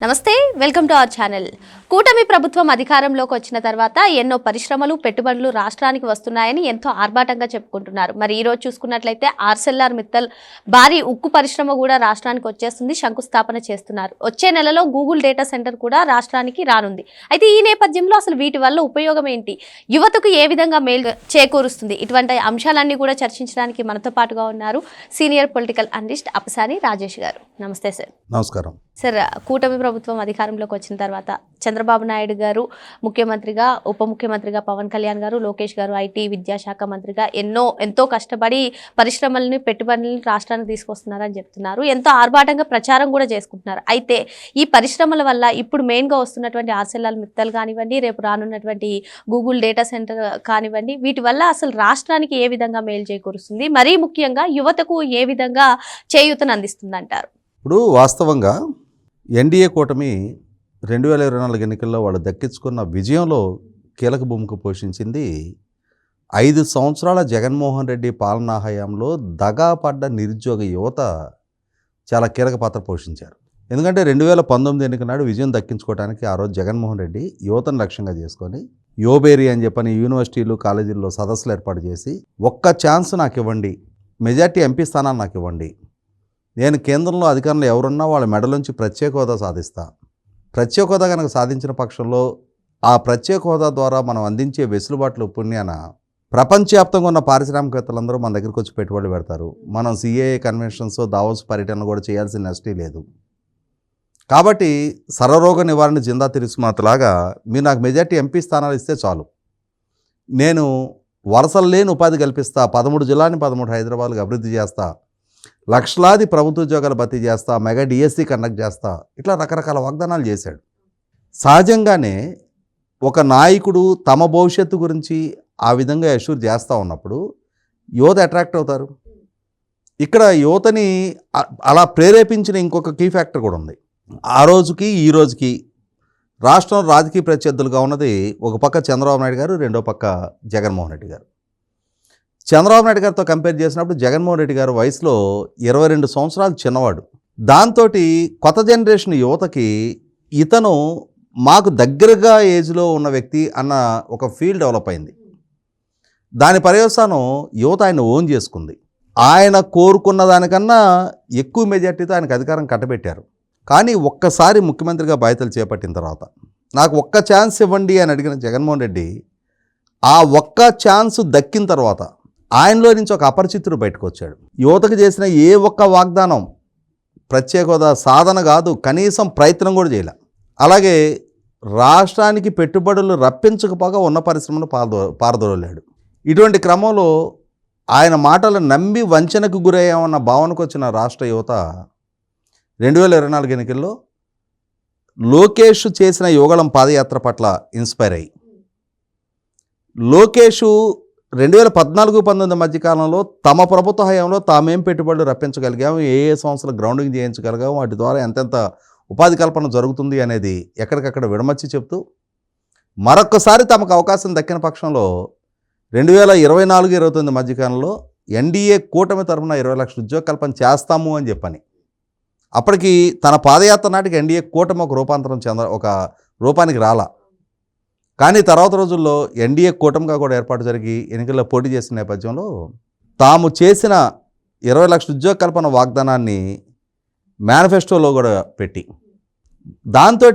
నమస్తే welcome to our channel. కూటమి ప్రభుత్వం అధికారంలోకి వచ్చిన తర్వాత ఎన్నో పరిశ్రమలు పెట్టుబడులు రాష్ట్రానికి వస్తున్నాయని ఎంతో ఆర్భాటంగా చెప్పుకుంటున్నారు. మరి ఈ రోజు చూసుకున్నట్లయితే ఆర్సెల్ఆర్ మిత్తల్ భారీ ఉక్కు పరిశ్రమ కూడా రాష్ట్రానికి వచ్చేస్తుంది, శంకుస్థాపన చేస్తున్నారు. వచ్చే నెలలో గూగుల్ డేటా సెంటర్ కూడా రాష్ట్రానికి రానుంది. అయితే ఈ నేపథ్యంలో అసలు వీటి వల్ల ఉపయోగం ఏంటి, యువతకు ఏ విధంగా మేలు చేకూరుస్తుంది, ఇటువంటి అంశాలన్నీ కూడా చర్చించడానికి మనతో పాటుగా ఉన్నారు senior political analyst Appasani Rajesh గారు. నమస్తే సార్. నమస్కారం సార్. కూటమి ప్రభుత్వం అధికారంలోకి వచ్చిన తర్వాత చంద్రబాబు నాయుడు గారు ముఖ్యమంత్రిగా, ఉప ముఖ్యమంత్రిగా పవన్ కళ్యాణ్ గారు, లోకేష్ గారు ఐటీ విద్యాశాఖ మంత్రిగా ఎంతో కష్టపడి పరిశ్రమలని పెట్టుబడులను రాష్ట్రానికి తీసుకొస్తున్నారని చెప్తున్నారు. ఎంతో ఆర్భాటంగా ప్రచారం కూడా చేసుకుంటున్నారు. అయితే ఈ పరిశ్రమల వల్ల ఇప్పుడు మెయిన్గా వస్తున్నటువంటి ఆర్సెల్ఆర్ మిత్తల్ కానివ్వండి, రేపు రానున్నటువంటి గూగుల్ డేటా సెంటర్ కానివ్వండి, వీటి వల్ల అసలు రాష్ట్రానికి ఏ విధంగా మేలు చేకూరుస్తుంది, మరీ ముఖ్యంగా యువతకు ఏ విధంగా చేయూతను అందిస్తుంది అంటారు? ఇప్పుడు వాస్తవంగా ఎన్డీఏ కూటమి 2024 ఎన్నికల్లో వాళ్ళు దక్కించుకున్న విజయంలో కీలక భూమిక పోషించింది 5 సంవత్సరాల జగన్మోహన్ రెడ్డి పాలనా హయాంలో దగాపడ్డ నిరుద్యోగ యువత చాలా కీలక పాత్ర పోషించారు. ఎందుకంటే 2019 ఎన్నిక నాడు విజయం దక్కించుకోవడానికి ఆ రోజు జగన్మోహన్ రెడ్డి యువతను లక్ష్యంగా చేసుకొని యోబేరి అని చెప్పని యూనివర్సిటీలు కాలేజీల్లో సదస్సులు ఏర్పాటు చేసి ఒక్క ఛాన్స్ నాకు ఇవ్వండి, మెజార్టీ ఎంపీ స్థానాలు నాకు ఇవ్వండి, నేను కేంద్రంలో అధికారంలో ఎవరున్నా వాళ్ళ మెడలోంచి ప్రత్యేక హోదా సాధిస్తా, ప్రత్యేక హోదా కనుక సాధించిన పక్షంలో ఆ ప్రత్యేక హోదా ద్వారా మనం అందించే వెసులుబాట్లు పుణ్యాన ప్రపంచవ్యాప్తంగా ఉన్న పారిశ్రామికవేత్తలందరూ మన దగ్గరికి వచ్చి పెట్టుబడులు పెడతారు, మనం సిఏఏ కన్వెన్షన్స్ దావోస్ పర్యటనలు కూడా చేయాల్సిన నెస్టీ లేదు. కాబట్టి సర్వరోగ నివారణ జిందా తిరుసుమాతలాగా మీరు నాకు మెజార్టీ ఎంపీ స్థానాలు ఇస్తే చాలు, నేను వరుసలు లేని ఉపాధి కల్పిస్తా, 13 జిల్లాని 13 హైదరాబాద్కి అభివృద్ధి చేస్తా, లక్షలాది ప్రభుత్వ ఉద్యోగాలు భర్తీ చేస్తా, మెగా డిఎస్సి కండక్ట్ చేస్తా, ఇట్లా రకరకాల వాగ్దానాలు చేశాడు. సహజంగానే ఒక నాయకుడు తమ భవిష్యత్తు గురించి ఆ విధంగా అష్యూర్ చేస్తూ ఉన్నప్పుడు యువత అట్రాక్ట్ అవుతారు. ఇక్కడ యువతని అలా ప్రేరేపించిన ఇంకొక కీ ఫ్యాక్టర్ కూడా ఉంది. ఆ రోజుకి ఈ రోజుకి రాష్ట్రం రాజకీయ ప్రత్యర్థులుగా ఉన్నది ఒక పక్క చంద్రబాబు నాయుడు గారు, రెండో పక్క జగన్మోహన్ రెడ్డి గారు. చంద్రబాబు నాయుడు గారితో కంపేర్ చేసినప్పుడు జగన్మోహన్ రెడ్డి గారు వయసులో 22 సంవత్సరాలు చిన్నవాడు. దాంతో కొత్త జనరేషన్ యువతకి ఇతను మాకు దగ్గరగా ఏజ్లో ఉన్న వ్యక్తి అన్న ఒక ఫీల్ డెవలప్ అయింది. దాని పర్యవసానం యువత ఆయన ఓన్ చేసుకుంది. ఆయన కోరుకున్న దానికన్నా ఎక్కువ మెజార్టీతో ఆయనకు అధికారం కట్టబెట్టారు. కానీ ఒక్కసారి ముఖ్యమంత్రిగా బాధ్యతలు చేపట్టిన తర్వాత నాకు ఒక్క ఛాన్స్ ఇవ్వండి అని అడిగిన జగన్మోహన్ రెడ్డి ఆ ఒక్క ఛాన్స్ దక్కిన తర్వాత ఆయనలో నుంచి ఒక అపరిచితుడు బయటకు వచ్చాడు. యువతకు చేసిన ఏ ఒక్క వాగ్దానం ప్రత్యేక హోదా సాధన కాదు, కనీసం ప్రయత్నం కూడా చేయలే. అలాగే రాష్ట్రానికి పెట్టుబడులు రప్పించకపోగా ఉన్న పరిశ్రమను పారదోలాడు. ఇటువంటి క్రమంలో ఆయన మాటలు నమ్మి వంచనకు గురయ్యామన్న భావనకు వచ్చిన రాష్ట్ర యువత 2024 ఎన్నికల్లో లోకేష్ చేసిన యువగళం పాదయాత్ర పట్ల ఇన్స్పైర్ అయ్యి లోకేష్ 2014-19 మధ్యకాలంలో తమ ప్రభుత్వ హయాంలో తామేం పెట్టుబడులు రప్పించగలిగాము, ఏ సంస్థలు గ్రౌండింగ్ చేయించగలిగాము, వాటి ద్వారా ఎంతెంత ఉపాధి కల్పన జరుగుతుంది అనేది ఎక్కడికక్కడ విడమర్చి చెప్తూ మరొక్కసారి తమకు అవకాశం దక్కిన పక్షంలో 2024-29 మధ్యకాలంలో ఎన్డీఏ కూటమి తరఫున 20 లక్షల ఉద్యోగ కల్పన చేస్తాము అని చెప్పని అప్పటికి తన పాదయాత్ర నాటికి ఎన్డీఏ కూటమి ఒక రూపానికి రాలా. కానీ తర్వాత రోజుల్లో ఎన్డీఏ కూటమిగా కూడా ఏర్పాటు జరిగి ఎన్నికల్లో పోటీ చేసిన నేపథ్యంలో తాము చేసిన 20 లక్షల ఉద్యోగ కల్పన వాగ్దానాన్ని మేనిఫెస్టోలో కూడా పెట్టి దాంతో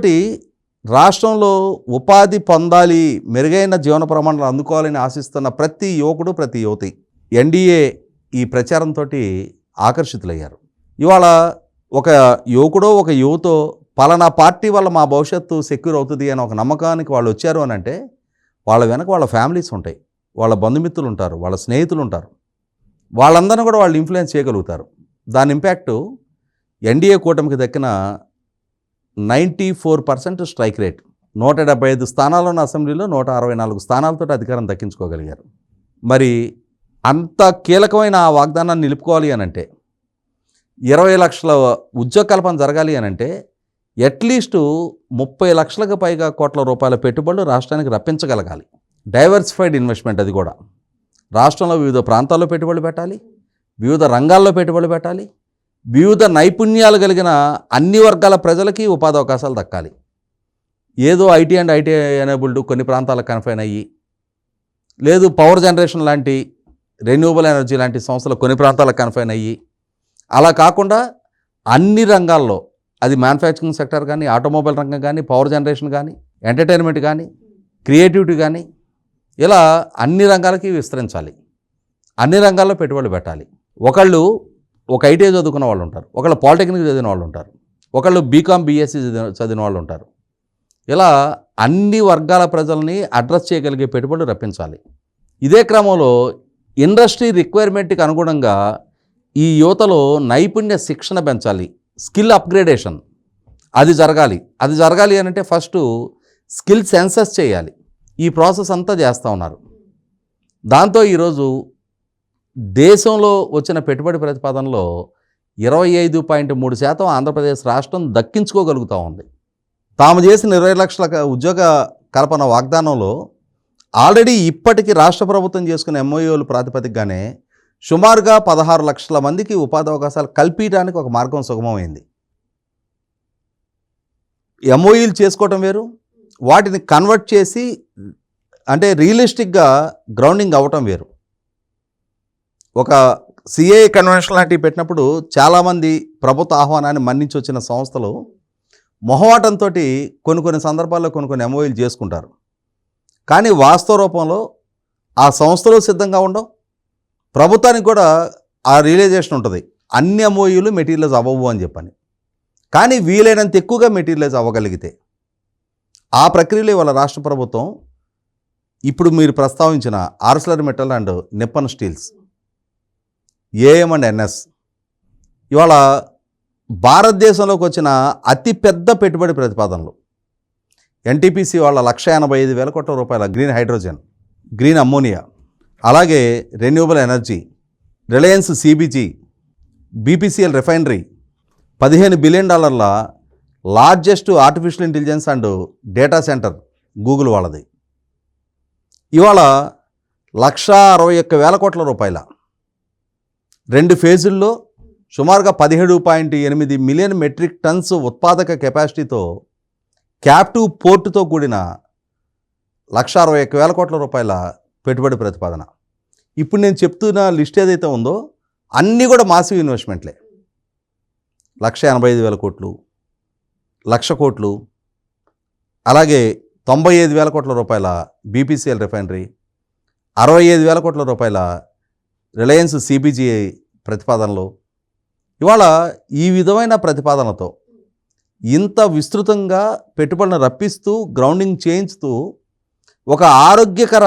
రాష్ట్రంలో ఉపాధి పొందాలి, మెరుగైన జీవన ప్రమాణాలు అందుకోవాలని ఆశిస్తున్న ప్రతి యువకుడు, ప్రతి యువతి ఎన్డీఏ ఈ ప్రచారంతో ఆకర్షితులయ్యారు. ఇవాళ ఒక యువకుడో ఒక యువతో పలానా పార్టీ వల్ల మా భవిష్యత్తు సెక్యూర్ అవుతుంది అని ఒక నమ్మకానికి వాళ్ళు వచ్చారు అని అంటే వాళ్ళ వెనక వాళ్ళ ఫ్యామిలీస్ ఉంటాయి, వాళ్ళ బంధుమిత్రులు ఉంటారు, వాళ్ళ స్నేహితులు ఉంటారు, వాళ్ళందరినీ కూడా వాళ్ళు ఇన్ఫ్లుయెన్స్ చేయగలుగుతారు. దాని ఇంపాక్టు ఎన్డీఏ కూటమికి దక్కిన 94% స్ట్రైక్ రేట్, 175 స్థానాలు ఉన్న అసెంబ్లీలో 164 స్థానాలతో అధికారం దక్కించుకోగలిగారు. మరి అంత కీలకమైన ఆ వాగ్దానాన్ని నిలుపుకోవాలి అని అంటే 20 లక్షల ఉద్యోగ కల్పన జరగాలి అని అంటే అట్లీస్ట్ 30 లక్షలకు పైగా కోట్ల రూపాయల పెట్టుబడులు రాష్ట్రానికి రప్పించగలగాలి. డైవర్సిఫైడ్ ఇన్వెస్ట్మెంట్, అది కూడా రాష్ట్రంలో వివిధ ప్రాంతాల్లో పెట్టుబడులు పెట్టాలి, వివిధ రంగాల్లో పెట్టుబడులు పెట్టాలి, వివిధ నైపుణ్యాలు కలిగిన అన్ని వర్గాల ప్రజలకి ఉపాధి అవకాశాలు దక్కాలి. ఏదో ఐటీ అండ్ ఐటీ ఎనేబుల్డ్ కొన్ని ప్రాంతాలకు కన్ఫైన్ అయ్యి, లేదు పవర్ జనరేషన్ లాంటి రెన్యూవబుల్ ఎనర్జీ లాంటి సంస్థలు కొన్ని ప్రాంతాలకు కన్ఫైన్ అయ్యి, అలా కాకుండా అన్ని రంగాల్లో, అది మ్యానుఫ్యాక్చరింగ్ సెక్టర్ కానీ, ఆటోమొబైల్ రంగం కానీ, పవర్ జనరేషన్ కానీ, ఎంటర్టైన్మెంట్ కానీ, క్రియేటివిటీ కానీ, ఇలా అన్ని రంగాలకి విస్తరించాలి. అన్ని రంగాల్లో పెట్టుబడులు పెట్టాలి. ఒకళ్ళు ఒక ఐటీ చదువుకున్న వాళ్ళు ఉంటారు, ఒకళ్ళు పాలిటెక్నిక్ చదివిన వాళ్ళు ఉంటారు, ఒకళ్ళు బీకామ్ బీఎస్సీ చదివిన వాళ్ళు ఉంటారు. ఇలా అన్ని వర్గాల ప్రజల్ని అడ్రస్ చేయగలిగే పెట్టుబడులు రప్పించాలి. ఇదే క్రమంలో ఇండస్ట్రీ రిక్వైర్మెంట్కి అనుగుణంగా ఈ యువతలో నైపుణ్య శిక్షణ పెంచాలి, స్కిల్ అప్గ్రేడేషన్ అది జరగాలి అని అంటే ఫస్ట్ స్కిల్ సెన్సస్ చేయాలి. ఈ ప్రాసెస్ అంతా చేస్తూ ఉన్నారు. దాంతో ఈరోజు దేశంలో వచ్చిన పెట్టుబడి ప్రతిపాదనలో 25.3% ఆంధ్రప్రదేశ్ రాష్ట్రం దక్కించుకోగలుగుతూ ఉంది. తాము చేసిన 20 లక్షల ఉద్యోగ కల్పన వాగ్దానంలో ఆల్రెడీ ఇప్పటికీ రాష్ట్ర ప్రభుత్వం చేసుకున్న ఎంఓయూల ప్రాతిపదికగానే సుమారుగా 16 లక్షల మందికి ఉపాధి అవకాశాలు కల్పించడానికి ఒక మార్గం సుగమమైంది. ఎంఓయూలు చేసుకోవటం వేరు, వాటిని కన్వర్ట్ చేసి అంటే రియలిస్టిక్గా గ్రౌండింగ్ అవ్వటం వేరు. ఒక సిఏ కన్వెన్షన్ లాంటివి పెట్టినప్పుడు చాలామంది ప్రభుత్వ ఆహ్వానాన్ని మన్నించి వచ్చిన సంస్థలు మొహమాటంతో కొన్ని సందర్భాల్లో కొన్ని ఎంఓయూలు చేసుకుంటారు. కానీ వాస్తవ రూపంలో ఆ సంస్థలు సిద్ధంగా ఉండవు, ప్రభుత్వానికి కూడా ఆ రియలైజేషన్ ఉంటుంది, అన్ని ఎంఓయూలు మెటీరియలైజ్ అవ్వవు అని చెప్పని. కానీ వీలైనంత ఎక్కువగా మెటీరియలైజ్ అవ్వగలిగితే ఆ ప్రక్రియలో ఇవాళ రాష్ట్ర ప్రభుత్వం ఇప్పుడు మీరు ప్రస్తావించిన ArcelorMittal and Nippon Steels, AM and NS ఇవాళ భారతదేశంలోకి వచ్చిన అతిపెద్ద పెట్టుబడి ప్రతిపాదనలు. ఎన్టీపీసీ వాళ్ళ 185,000 కోట్ల రూపాయల గ్రీన్ హైడ్రోజన్, గ్రీన్ అమ్మోనియా, అలాగే renewable energy, Reliance CBG, BPCL refinery, $15 billion largest artificial intelligence and data centre Google వాళ్ళది. ఇవాళ 161,000 కోట్ల రూపాయల 2 ఫేజుల్లో సుమారుగా 17.8 మిలియన్ మెట్రిక్ టన్స్ ఉత్పాదక కెపాసిటీతో క్యాప్టివ్ పోర్టుతో కూడిన 161,000 కోట్ల రూపాయల పెట్టుబడి ప్రతిపాదన. ఇప్పుడు నేను చెప్తున్న లిస్ట్ ఏదైతే ఉందో అన్నీ కూడా మాసివ్ ఇన్వెస్ట్మెంట్లే. 185,000 కోట్లు, 1,00,000 కోట్లు, అలాగే 95,000 కోట్ల రూపాయల బీపీసీఎల్ రిఫైనరీ, 65,000 కోట్ల రూపాయల రిలయన్స్ సిబిజీ ప్రతిపాదనలు. ఇవాళ ఈ విధమైన ప్రతిపాదనతో ఇంత విస్తృతంగా పెట్టుబడులను రప్పిస్తూ గ్రౌండింగ్ చేయించుతూ ఒక ఆరోగ్యకర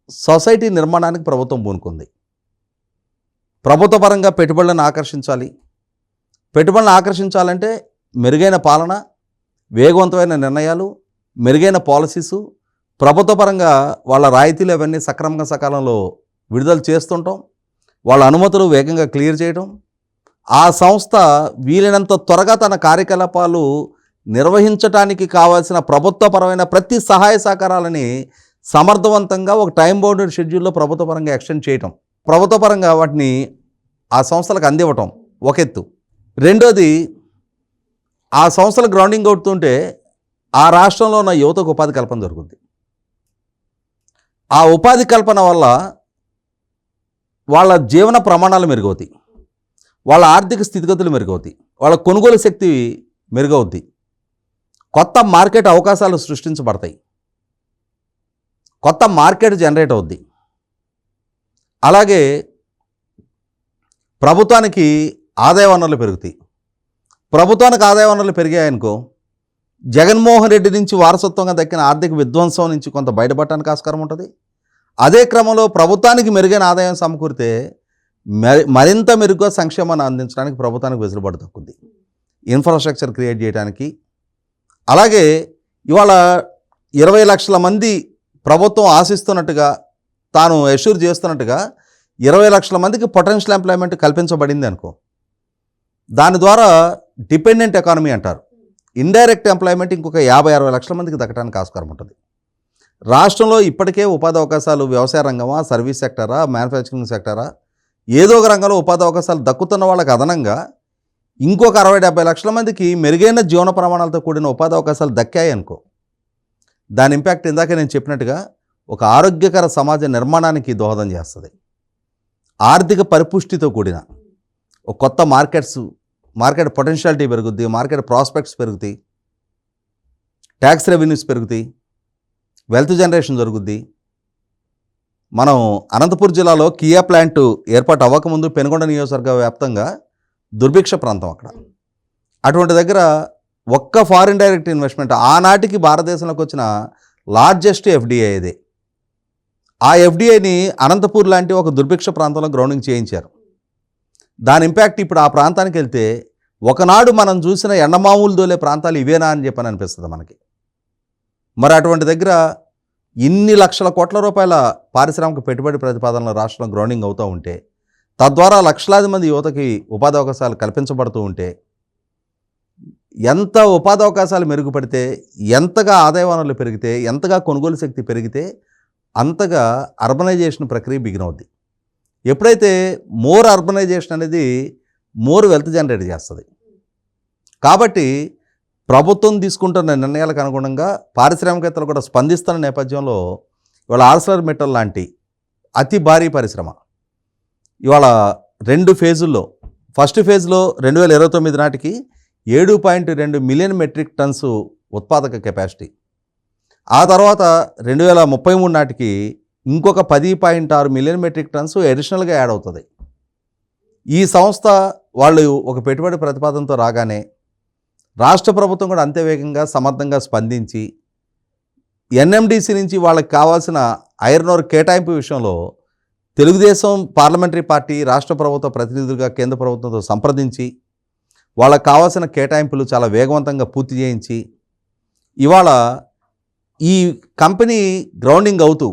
సొసైటీ నిర్మాణానికి ప్రభుత్వం పూనుకుంది. ప్రభుత్వ పరంగా పెట్టుబడులను ఆకర్షించాలి. పెట్టుబడులను ఆకర్షించాలంటే మెరుగైన పాలన, వేగవంతమైన నిర్ణయాలు, మెరుగైన పాలసీసు, ప్రభుత్వ పరంగా వాళ్ళ రాయితీలు అవన్నీ సక్రమంగా సకాలంలో విడుదల చేస్తుంటాం, వాళ్ళ అనుమతులు వేగంగా క్లియర్ చేయడం, ఆ సంస్థ వీలైనంత త్వరగా తన కార్యకలాపాలు నిర్వహించడానికి కావాల్సిన ప్రభుత్వపరమైన ప్రతి సహాయ సహకారాలని సమర్థవంతంగా ఒక టైం బౌండెడ్ షెడ్యూల్లో ప్రభుత్వపరంగా ఎక్స్టెండ్ చేయటం, ప్రభుత్వపరంగా వాటిని ఆ సంస్థలకు అందివ్వటం ఒక ఎత్తు. రెండోది, ఆ సంస్థలు గ్రౌండింగ్ అవుతుంటే ఆ రాష్ట్రంలో ఉన్న యువతకు ఉపాధి కల్పన జరుగుతుంది. ఆ ఉపాధి కల్పన వల్ల వాళ్ళ జీవన ప్రమాణాలు మెరుగవుతాయి, వాళ్ళ ఆర్థిక స్థితిగతులు మెరుగవుతాయి, వాళ్ళ కొనుగోలు శక్తి మెరుగవుద్ది, కొత్త మార్కెట్ అవకాశాలు సృష్టించబడతాయి, కొత్త మార్కెట్ జనరేట్ అవుద్ది. అలాగే ప్రభుత్వానికి ఆదాయ వనరులు పెరుగుతాయి. ప్రభుత్వానికి ఆదాయ వనరులు పెరిగాయనుకో, జగన్మోహన్ రెడ్డి నుంచి వారసత్వంగా దక్కిన ఆర్థిక విధ్వంసం నుంచి కొంత బయటపడటానికి ఆస్కారం ఉంటుంది. అదే క్రమంలో ప్రభుత్వానికి మెరుగైన ఆదాయం సమకూరితే మరింత మెరుగ్గా సంక్షేమాన్ని అందించడానికి ప్రభుత్వానికి వెసులుబాటు దక్కుద్ది, ఇన్ఫ్రాస్ట్రక్చర్ క్రియేట్ చేయడానికి. అలాగే ఇవాళ 20 లక్షల మంది ప్రభుత్వం ఆశిస్తున్నట్టుగా, తాను అష్యూర్ చేస్తున్నట్టుగా 20 లక్షల మందికి పొటెన్షియల్ ఎంప్లాయ్మెంట్ కల్పించబడింది అనుకో, దాని ద్వారా డిపెండెంట్ ఎకానమీ అంటారు, ఇండైరెక్ట్ ఎంప్లాయ్మెంట్ ఇంకొక 50-60 లక్షల మందికి దక్కడానికి ఆస్కారం ఉంటుంది. రాష్ట్రంలో ఇప్పటికే ఉపాధి అవకాశాలు వ్యవసాయ రంగమా, సర్వీస్ సెక్టరా, మ్యానుఫ్యాక్చరింగ్ సెక్టరా, ఏదో ఒక రంగంలో ఉపాధి అవకాశాలు దక్కుతున్న వాళ్ళకి అదనంగా ఇంకొక 60-70 లక్షల మందికి మెరుగైన జీవన ప్రమాణాలతో కూడిన ఉపాధి అవకాశాలు దక్కాయి అనుకో, దాని ఇంపాక్ట్ ఇందాక నేను చెప్పినట్టుగా ఒక ఆరోగ్యకర సమాజ నిర్మాణానికి దోహదం చేస్తుంది. ఆర్థిక పరిపుష్టితో కూడిన ఒక కొత్త మార్కెట్ పొటెన్షియాలిటీ పెరుగుద్ది, మార్కెట్ ప్రాస్పెక్ట్స్ పెరుగుతాయి, ట్యాక్స్ రెవెన్యూస్ పెరుగుతాయి, వెల్త్ జనరేషన్ జరుగుద్ది. మనం అనంతపూర్ జిల్లాలో కియా ప్లాంట్ ఏర్పాటు అవ్వకముందు పెనుగొండ నియోజకవర్గ వ్యాప్తంగా దుర్భిక్ష ప్రాంతం అక్కడ. అటువంటి దగ్గర ఒక్క ఫారిన్ డైరెక్ట్ ఇన్వెస్ట్మెంట్ ఆనాటికి భారతదేశంలోకి వచ్చిన లార్జెస్ట్ ఎఫ్డిఐ ఇది. ఆ ఎఫ్డిఐని అనంతపూర్ లాంటి ఒక దుర్భిక్ష ప్రాంతంలో గ్రౌండింగ్ చేయించారు. దాని ఇంపాక్ట్ ఇప్పుడు ఆ ప్రాంతానికి వెళ్తే ఒకనాడు మనం చూసిన ఎండమామూలు దోలే ప్రాంతాలు ఇవేనా అని చెప్పని అనిపిస్తుంది మనకి. మరి అటువంటి దగ్గర ఇన్ని లక్షల కోట్ల రూపాయల పారిశ్రామిక పెట్టుబడి ప్రతిపాదనలు రాష్ట్రంలో గ్రౌండింగ్ అవుతూ ఉంటే, తద్వారా లక్షలాది మంది యువతకి ఉపాధి అవకాశాలు కల్పించబడుతూ ఉంటే, ఎంత ఉపాధి అవకాశాలు మెరుగుపడితే, ఎంతగా ఆదాయ వనరులు పెరిగితే, ఎంతగా కొనుగోలు శక్తి పెరిగితే అంతగా అర్బనైజేషన్ ప్రక్రియ బిగిన్ అవుద్ది. ఎప్పుడైతే మోర్ అర్బనైజేషన్ అనేది మోర్ వెల్త్ జనరేట్ చేస్తుంది. కాబట్టి ప్రభుత్వం తీసుకుంటున్న నిర్ణయాలకు అనుగుణంగా పారిశ్రామికవేత్తలు కూడా స్పందిస్తున్న నేపథ్యంలో ఇవాళ ఆర్సెలర్ మిట్టల్ లాంటి అతి భారీ పరిశ్రమ ఇవాళ 2 ఫేజుల్లో, ఫస్ట్ ఫేజ్లో 2029 నాటికి 7.2 మిలియన్ మెట్రిక్ టన్స్ ఉత్పాదక కెపాసిటీ, ఆ తర్వాత 2033 నాటికి ఇంకొక 10.6 మిలియన్ మెట్రిక్ టన్స్ అడిషనల్గా యాడ్ అవుతుంది. ఈ సంస్థ వాళ్ళు ఒక పెట్టుబడి ప్రతిపాదనతో రాగానే రాష్ట్ర ప్రభుత్వం కూడా అంతే వేగంగా సమర్థంగా స్పందించి ఎన్ఎండిసి నుంచి వాళ్ళకి కావాల్సిన ఐరన్ ఓర్ కేటాయింపు విషయంలో తెలుగుదేశం పార్లమెంటరీ పార్టీ రాష్ట్ర ప్రభుత్వ ప్రతినిధులుగా కేంద్ర ప్రభుత్వంతో సంప్రదించి వాళ్ళకి కావాల్సిన కేటాయింపులు చాలా వేగవంతంగా పూర్తి చేయించి ఇవాళ ఈ కంపెనీ గ్రౌండింగ్ అవుతూ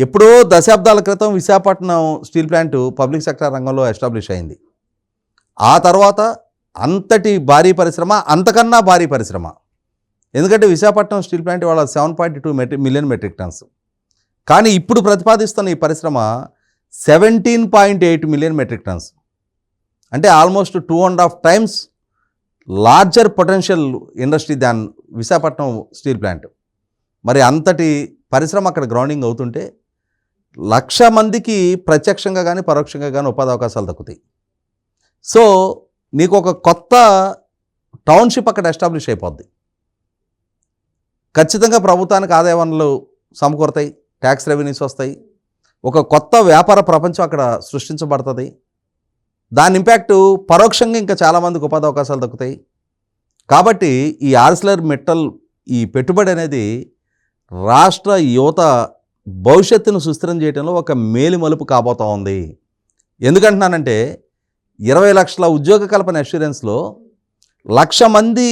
ఎప్పుడో దశాబ్దాల క్రితం Visakhapatnam steel plant public sector రంగంలో ఎస్టాబ్లిష్ అయింది. ఆ తర్వాత అంతటి భారీ పరిశ్రమ, అంతకన్నా భారీ పరిశ్రమ, ఎందుకంటే విశాఖపట్నం స్టీల్ ప్లాంట్ వాళ్ళ 7.2 మిలియన్ మెట్రిక్ టన్స్, కానీ ఇప్పుడు ప్రతిపాదిస్తున్న ఈ పరిశ్రమ 17.8 మిలియన్ మెట్రిక్ టన్స్, అంటే almost 2.5 times larger potential industry than Visakhapatnam steel plant. మరి అంతటి పరిశ్రమ అక్కడ గ్రౌండింగ్ అవుతుంటే 1,00,000 మందికి ప్రత్యక్షంగా కానీ పరోక్షంగా కానీ ఉపాధి అవకాశాలు దక్కుతాయి. సో నీకు ఒక కొత్త టౌన్షిప్ అక్కడ ఎస్టాబ్లిష్ అయిపోద్ది. ఖచ్చితంగా ప్రభుత్వానికి ఆదాయ వనరులు సమకూరతాయి, ట్యాక్స్ రెవెన్యూస్ వస్తాయి, ఒక కొత్త వ్యాపార ప్రపంచం అక్కడ సృష్టించబడుతుంది. దాని ఇంపాక్టు పరోక్షంగా ఇంకా చాలామందికి ఉపాధి అవకాశాలు దక్కుతాయి. కాబట్టి ఈ ఆర్సెలర్ మిట్టల్ ఈ పెట్టుబడి అనేది రాష్ట్ర యువత భవిష్యత్తును సుస్థిరం చేయడంలో ఒక మేలు మలుపు కాబోతూ ఉంది. ఎందుకంటున్నానంటే 20 లక్షల ఉద్యోగ కల్పన అష్యూరెన్స్లో 1,00,000 మంది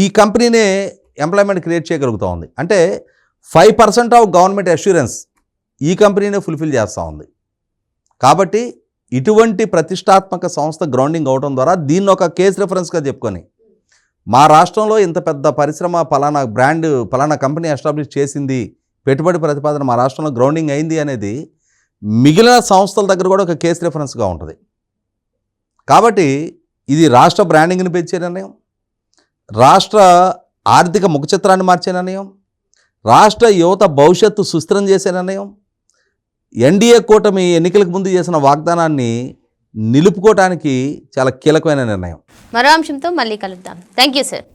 ఈ కంపెనీనే ఎంప్లాయ్మెంట్ క్రియేట్ చేయగలుగుతూ ఉంది. అంటే 5% ఆఫ్ గవర్నమెంట్ అష్యూరెన్స్ ఈ కంపెనీనే ఫుల్ఫిల్ చేస్తూ ఉంది. కాబట్టి ఇటువంటి ప్రతిష్టాత్మక సంస్థ గ్రౌండింగ్ అవడం ద్వారా దీన్ని ఒక కేస్ రెఫరెన్స్గా చెప్పుకొని మా రాష్ట్రంలో ఇంత పెద్ద పరిశ్రమ పలానా బ్రాండ్ పలానా కంపెనీ ఎస్టాబ్లిష్ చేసింది, పెట్టుబడి ప్రతిపాదన మా రాష్ట్రంలో గ్రౌండింగ్ అయింది అనేది మిగిలిన సంస్థల దగ్గర కూడా ఒక కేస్ రెఫరెన్స్గా ఉంటుంది. కాబట్టి ఇది రాష్ట్ర బ్రాండింగ్ని పెంచే నిర్ణయం, రాష్ట్ర ఆర్థిక ముఖచిత్రాన్ని మార్చే నిర్ణయం, రాష్ట్ర యువత భవిష్యత్తు సుస్థిరం చేసే నిర్ణయం, ఎన్డీఏ కూటమి ఎన్నికలకు ముందు చేసిన వాగ్దానాన్ని నిలుపుకోవడానికి చాలా కీలకమైన నిర్ణయం. మరో అంశంతో మళ్ళీ కలుద్దాం. Thank you sir.